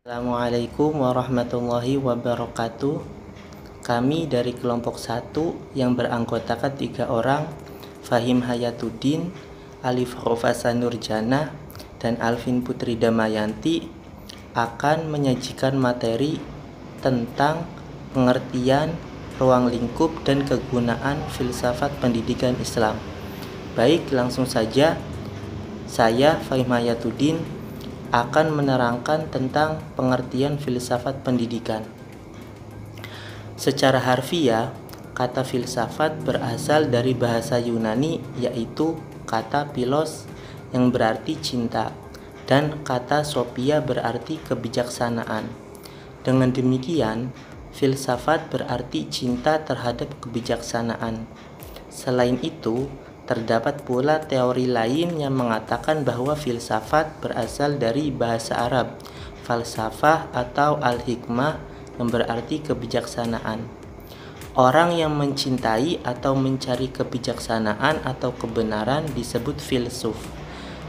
Assalamualaikum warahmatullahi wabarakatuh. Kami dari kelompok 1 yang beranggotakan 3 orang, Fahim Hayatuddin, Alif Khofasa Nurjana, dan Alvin Putri Damayanti, akan menyajikan materi tentang pengertian, ruang lingkup, dan kegunaan filsafat pendidikan Islam. Baik, langsung saja. Saya, Fahim Hayatuddin, akan menerangkan tentang pengertian filsafat pendidikan. Secara harfiah, kata filsafat berasal dari bahasa Yunani, yaitu kata philos yang berarti cinta dan kata sophia berarti kebijaksanaan. Dengan demikian, filsafat berarti cinta terhadap kebijaksanaan. Selain itu, terdapat pula teori lain yang mengatakan bahwa filsafat berasal dari bahasa Arab, falsafah atau al-hikmah yang berarti kebijaksanaan. Orang yang mencintai atau mencari kebijaksanaan atau kebenaran disebut filsuf.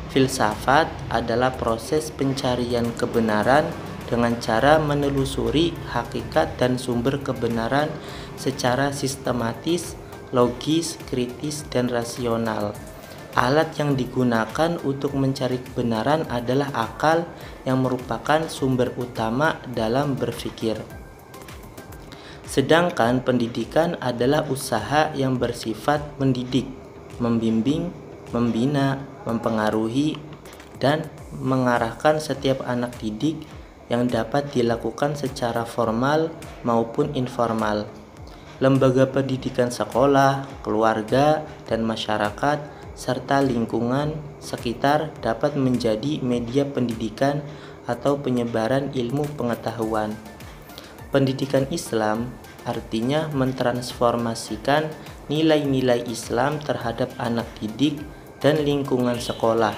Filsafat adalah proses pencarian kebenaran dengan cara menelusuri hakikat dan sumber kebenaran secara sistematis, logis, kritis, dan rasional. Alat yang digunakan untuk mencari kebenaran adalah akal yang merupakan sumber utama dalam berpikir. Sedangkan pendidikan adalah usaha yang bersifat mendidik, membimbing, membina, mempengaruhi, dan mengarahkan setiap anak didik yang dapat dilakukan secara formal maupun informal. Lembaga pendidikan sekolah, keluarga, dan masyarakat, serta lingkungan sekitar dapat menjadi media pendidikan atau penyebaran ilmu pengetahuan. Pendidikan Islam artinya mentransformasikan nilai-nilai Islam terhadap anak didik dan lingkungan sekolah,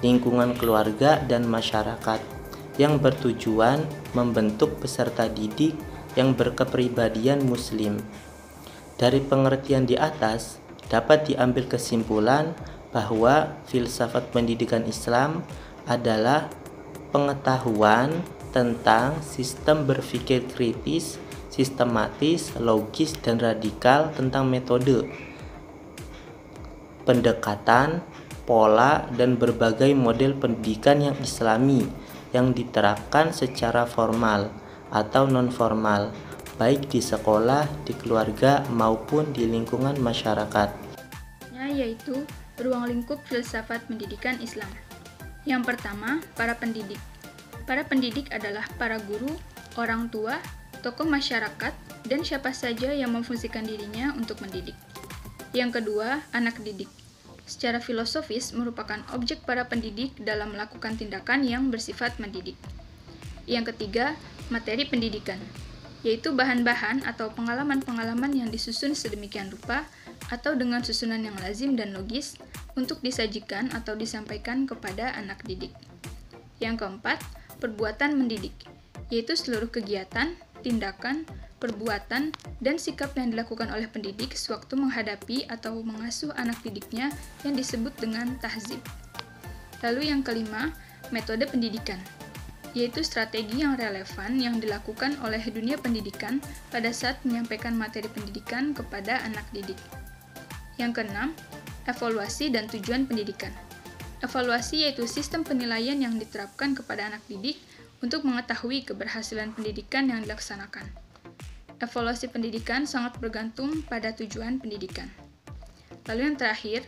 lingkungan keluarga, dan masyarakat, yang bertujuan membentuk peserta didik yang berkepribadian muslim. Dari pengertian di atas dapat diambil kesimpulan bahwa filsafat pendidikan Islam adalah pengetahuan tentang sistem berpikir kritis, sistematis, logis, dan radikal tentang metode, pendekatan, pola, dan berbagai model pendidikan yang islami yang diterapkan secara formal atau non-formal, baik di sekolah, di keluarga, maupun di lingkungan masyarakat. Yaitu ruang lingkup filsafat pendidikan Islam. Yang pertama, para pendidik. Para pendidik adalah para guru, orang tua, tokoh masyarakat, dan siapa saja yang memfungsikan dirinya untuk mendidik. Yang kedua, anak didik. Secara filosofis merupakan objek para pendidik dalam melakukan tindakan yang bersifat mendidik. Yang ketiga, materi pendidikan, yaitu bahan-bahan atau pengalaman-pengalaman yang disusun sedemikian rupa atau dengan susunan yang lazim dan logis untuk disajikan atau disampaikan kepada anak didik. Yang keempat, perbuatan mendidik, yaitu seluruh kegiatan, tindakan, perbuatan, dan sikap yang dilakukan oleh pendidik sewaktu menghadapi atau mengasuh anak didiknya yang disebut dengan tahzib. Lalu yang kelima, metode pendidikan, yaitu strategi yang relevan yang dilakukan oleh dunia pendidikan pada saat menyampaikan materi pendidikan kepada anak didik. Yang keenam, evaluasi dan tujuan pendidikan. Evaluasi yaitu sistem penilaian yang diterapkan kepada anak didik untuk mengetahui keberhasilan pendidikan yang dilaksanakan. Evaluasi pendidikan sangat bergantung pada tujuan pendidikan. Lalu yang terakhir,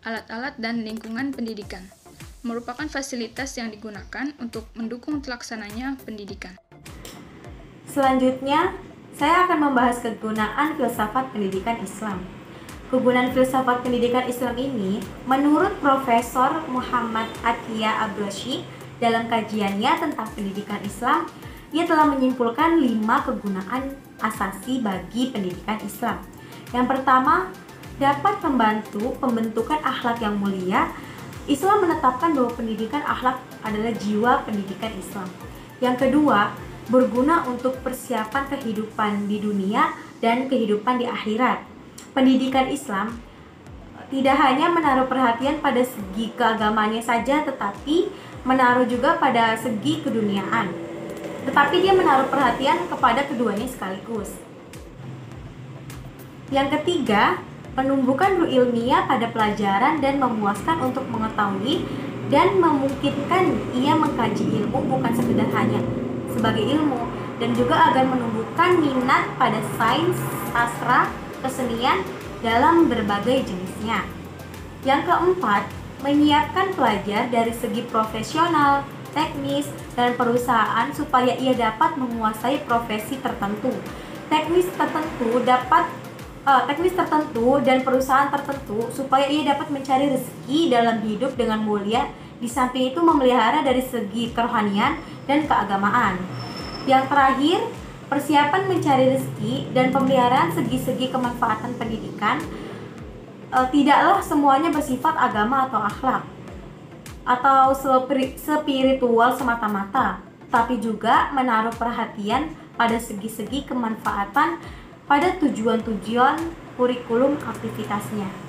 alat-alat dan lingkungan pendidikan merupakan fasilitas yang digunakan untuk mendukung terlaksananya pendidikan. Selanjutnya, saya akan membahas kegunaan filsafat pendidikan Islam. Kegunaan filsafat pendidikan Islam ini, menurut Profesor Muhammad Atiyah Abrosy dalam kajiannya tentang pendidikan Islam, ia telah menyimpulkan 5 kegunaan asasi bagi pendidikan Islam. Yang pertama, dapat membantu pembentukan akhlak yang mulia. Islam menetapkan bahwa pendidikan akhlak adalah jiwa pendidikan Islam. Yang kedua, berguna untuk persiapan kehidupan di dunia dan kehidupan di akhirat. Pendidikan Islam tidak hanya menaruh perhatian pada segi keagamaannya saja, tetapi menaruh juga pada segi keduniaan. tetapi dia menaruh perhatian kepada keduanya sekaligus. Yang ketiga, menumbuhkan ruh ilmiah pada pelajaran dan memuaskan untuk mengetahui dan memungkinkan ia mengkaji ilmu bukan sekedar hanya sebagai ilmu, dan juga agar menumbuhkan minat pada sains, sastra, kesenian dalam berbagai jenisnya. Yang keempat, menyiapkan pelajar dari segi profesional, teknis, dan perusahaan supaya ia dapat menguasai profesi tertentu. Teknis tertentu dan perusahaan tertentu supaya ia dapat mencari rezeki dalam hidup dengan mulia, di samping itu memelihara dari segi kerohanian dan keagamaan. Yang terakhir, persiapan mencari rezeki dan pemeliharaan segi-segi kemanfaatan pendidikan tidaklah semuanya bersifat agama atau akhlak atau spiritual semata-mata, tapi juga menaruh perhatian pada segi-segi kemanfaatan pada tujuan-tujuan kurikulum aktivitasnya.